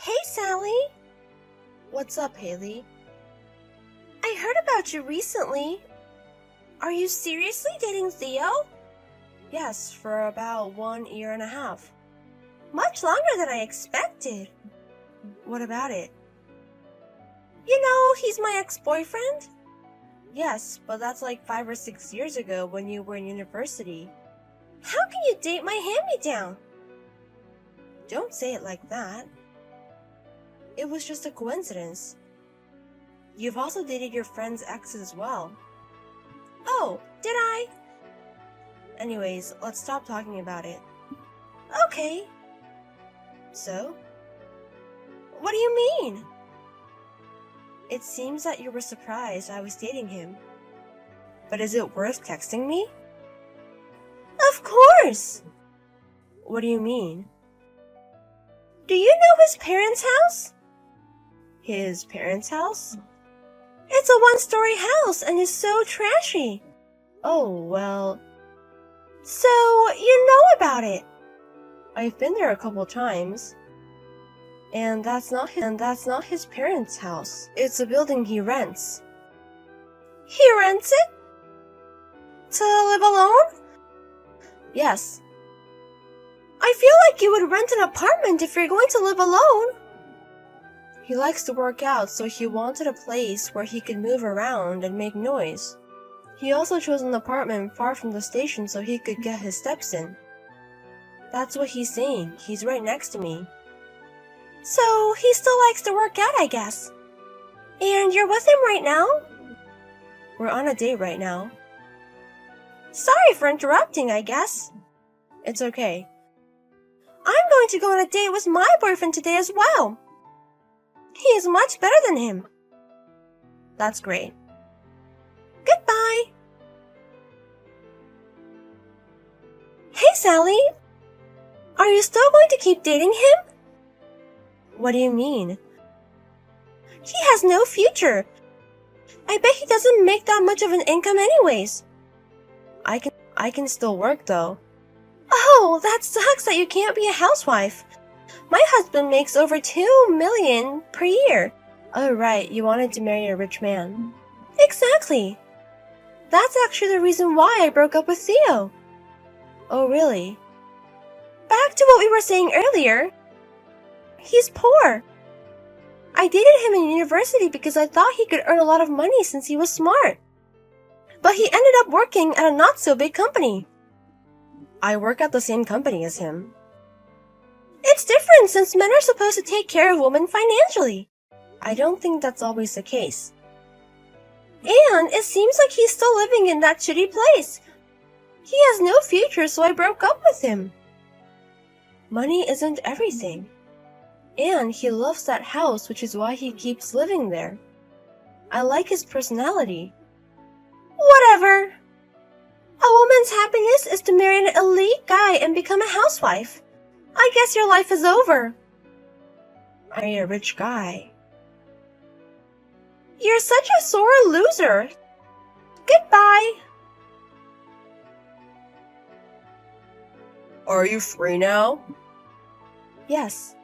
Hey, Sally. What's up, Haley? I heard about you recently. Are you seriously dating Theo? Yes, for about 1.5 years. Much longer than I expected. What about it? You know, he's my ex-boyfriend. Yes, but that's like 5 or 6 years ago when you were in university. How can you date my hand-me-down? Don't say it like that. It was just a coincidence. You've also dated your friend's ex as well. Oh, did I? Anyways, let's stop talking about it. Okay. So? What do you mean? It seems that you were surprised I was dating him. But is it worth texting me? Of course! What do you mean? Do you know his parents' house? His parents' house? It's a one-story house and is so trashy. Oh, well... So, you know about it. I've been there a couple times. And that's not his parents' house. It's a building he rents. He rents it? To live alone? Yes. I feel like you would rent an apartment if you're going to live alone. He likes to work out, so he wanted a place where he could move around and make noise. He also chose an apartment far from the station so he could get his steps in. That's what he's saying. He's right next to me. So, he still likes to work out, I guess. And you're with him right now? We're on a date right now. Sorry for interrupting, I guess. It's okay. I'm going to go on a date with my boyfriend today as well. He is much better than him. That's great. Goodbye. Hey, Sally. Are you still going to keep dating him? What do you mean? He has no future. I bet he doesn't make that much of an income anyways. I can still work though. Oh, that sucks that you can't be a housewife. My husband makes over $2 million per year. Oh, right, you wanted to marry a rich man. Exactly. That's actually the reason why I broke up with Theo. Oh, really? Back to what we were saying earlier. He's poor. I dated him in university because I thought he could earn a lot of money since he was smart. But he ended up working at a not-so-big company. I work at the same company as him. It's different since men are supposed to take care of women financially. I don't think that's always the case. And it seems like he's still living in that shitty place. He has no future, so I broke up with him. Money isn't everything. And he loves that house, which is why he keeps living there. I like his personality. Whatever. A woman's happiness is to marry an elite guy and become a housewife. I guess your life is over. Marry a rich guy. You're such a sore loser. Goodbye. Are you free now? Yes.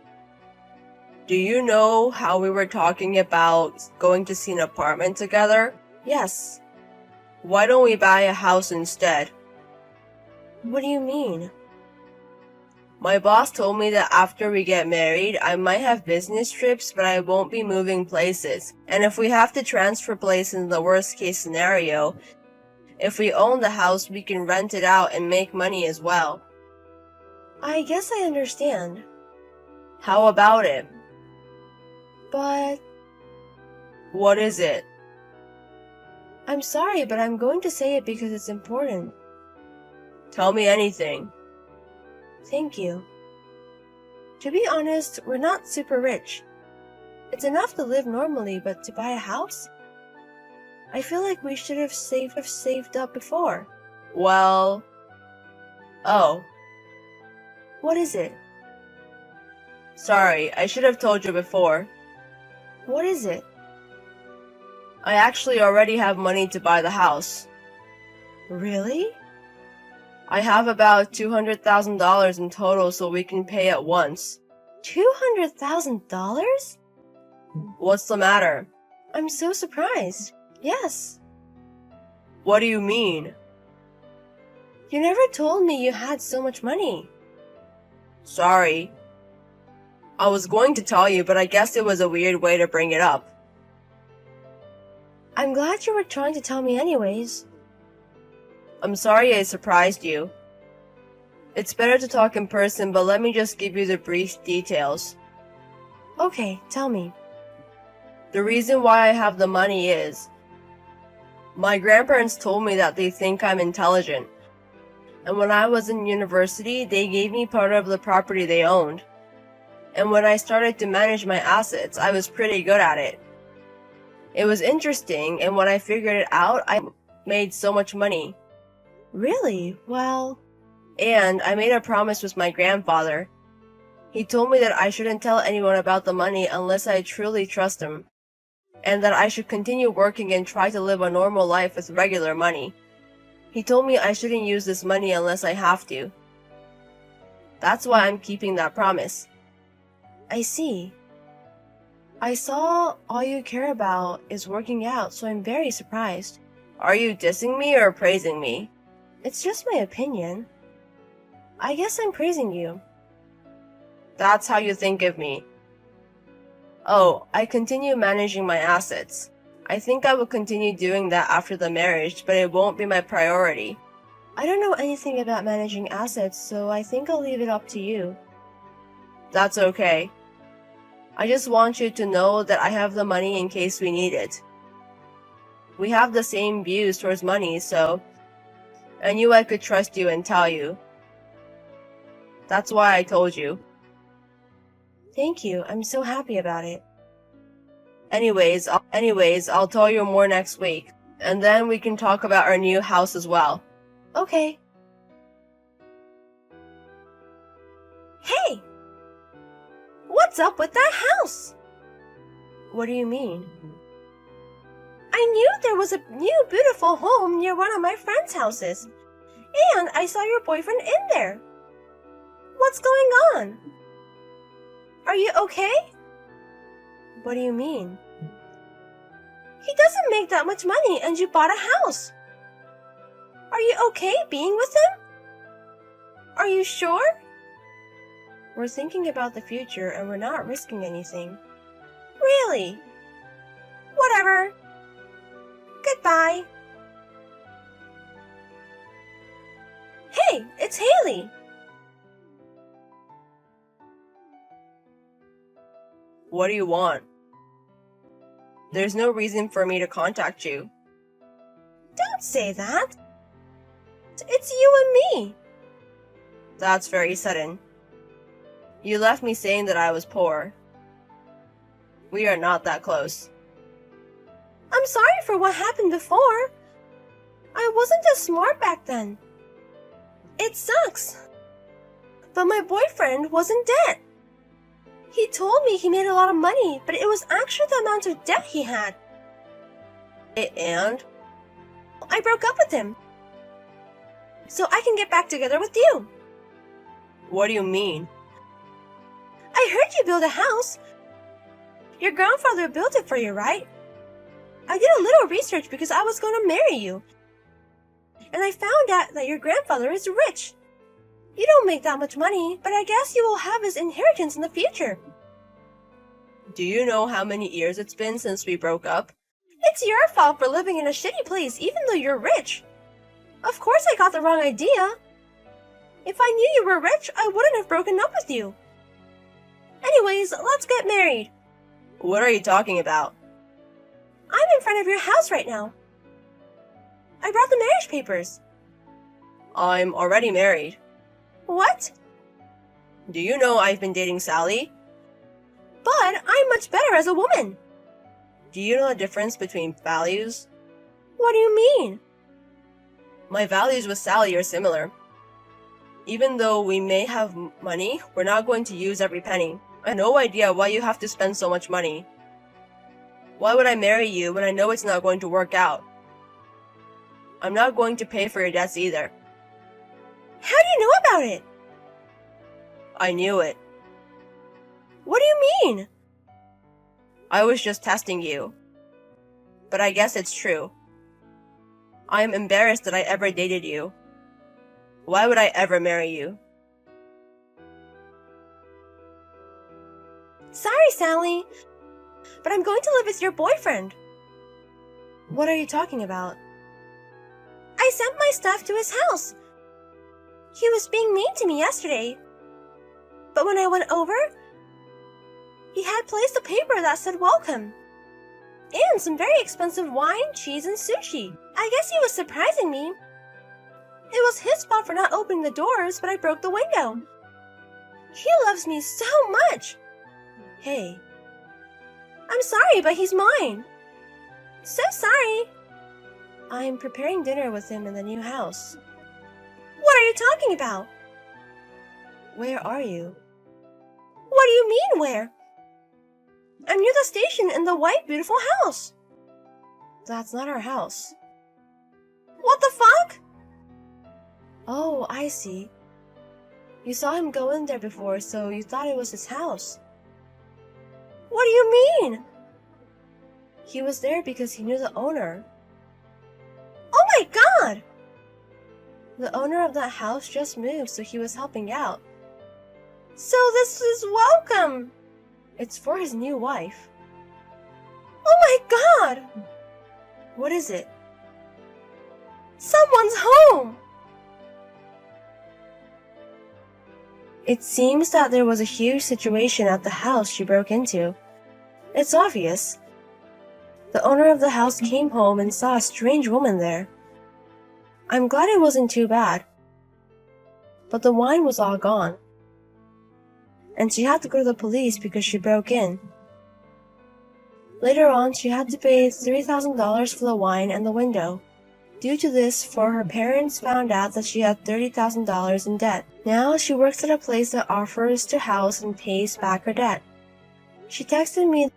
Do you know how we were talking about going to see an apartment together? Yes. Why don't we buy a house instead? What do you mean? My boss told me that after we get married, I might have business trips, but I won't be moving places. And if we have to transfer places in the worst case scenario, if we own the house, we can rent it out and make money as well. I guess I understand. How about it? But... What is it? I'm sorry, but I'm going to say it because it's important. Tell me anything. Thank you. To be honest, we're not super rich. It's enough to live normally, but to buy a house? I feel like we should have saved up before. Well... Oh. What is it? Sorry, I should have told you before. What is it? I actually already have money to buy the house. Really? I have about $200,000 in total so we can pay at once. $200,000? What's the matter? I'm so surprised. Yes. What do you mean? You never told me you had so much money. Sorry. I was going to tell you, but I guess it was a weird way to bring it up. I'm glad you were trying to tell me anyways. I'm sorry I surprised you. It's better to talk in person, but let me just give you the brief details. Okay, tell me. The reason why I have the money is my grandparents told me that they think I'm intelligent. And when I was in university, they gave me part of the property they owned. And when I started to manage my assets, I was pretty good at it. It was interesting, and when I figured it out, I made so much money. Really? Well, And I made a promise with my grandfather. He told me that I shouldn't tell anyone about the money unless I truly trust him, and that I should continue working and try to live a normal life with regular money. He told me I shouldn't use this money unless I have to. That's why I'm keeping that promise. I see. I saw all you care about is working out, so I'm very surprised. Are you dissing me or praising me? It's just my opinion. I guess I'm praising you. That's how you think of me. Oh, I continue managing my assets. I think I will continue doing that after the marriage, but it won't be my priority. I don't know anything about managing assets, so I think I'll leave it up to you. That's okay. I just want you to know that I have the money in case we need it. We have the same views towards money, so I knew I could trust you and tell you. That's why I told you. Thank you. I'm so happy about it. Anyways, I'll tell you more next week, and then we can talk about our new house as well. Okay. Hey! What's up with that house? What do you mean? I knew there was a new beautiful home near one of my friend's houses. And I saw your boyfriend in there. What's going on? Are you okay? What do you mean? He doesn't make that much money and you bought a house. Are you okay being with him? Are you sure? We're thinking about the future and we're not risking anything. Really? Whatever. Goodbye. Hey, it's Haley. What do you want? There's no reason for me to contact you. Don't say that. It's you and me. That's very sudden. You left me saying that I was poor. We are not that close. I'm sorry for what happened before. I wasn't as smart back then. It sucks. But my boyfriend was in debt. He told me he made a lot of money, but it was actually the amount of debt he had. And? I broke up with him. So I can get back together with you. What do you mean? I heard you build a house. Your grandfather built it for you, right? I did a little research because I was going to marry you. And I found out that your grandfather is rich. You don't make that much money, but I guess you will have his inheritance in the future. Do you know how many years it's been since we broke up? It's your fault for living in a shitty place even though you're rich. Of course I got the wrong idea. If I knew you were rich, I wouldn't have broken up with you. Anyways, let's get married. What are you talking about? I'm in front of your house right now. I brought the marriage papers. I'm already married. What? Do you know I've been dating Sally? But I'm much better as a woman. Do you know the difference between values? What do you mean? My values with Sally are similar. Even though we may have money, we're not going to use every penny. I have no idea why you have to spend so much money. Why would I marry you when I know it's not going to work out? I'm not going to pay for your debts either. How do you know about it? I knew it. What do you mean? I was just testing you. But I guess it's true. I am embarrassed that I ever dated you. Why would I ever marry you? Sorry, Sally, but I'm going to live with your boyfriend. What are you talking about? I sent my stuff to his house. He was being mean to me yesterday. But when I went over, he had placed a paper that said welcome. And some very expensive wine, cheese, and sushi. I guess he was surprising me. It was his fault for not opening the doors, but I broke the window. He loves me so much. Hey, I'm sorry, but he's mine. So sorry. I'm preparing dinner with him in the new house. What are you talking about? Where are you? What do you mean, where? I'm near the station in the white, beautiful house. That's not our house. What the fuck? Oh, I see. You saw him go in there before, so you thought it was his house. What do you mean? He was there because he knew the owner. Oh my god! The owner of that house just moved, so he was helping out. So this is welcome. It's for his new wife. Oh my god! What is it? Someone's home! It seems that there was a huge situation at the house she broke into. It's obvious. The owner of the house came home and saw a strange woman there. I'm glad it wasn't too bad. But the wine was all gone. And she had to go to the police because she broke in. Later on, she had to pay $3,000 for the wine and the window. Due to this, her parents found out that she had $30,000 in debt. Now she works at a place that offers to house and pays back her debt. She texted me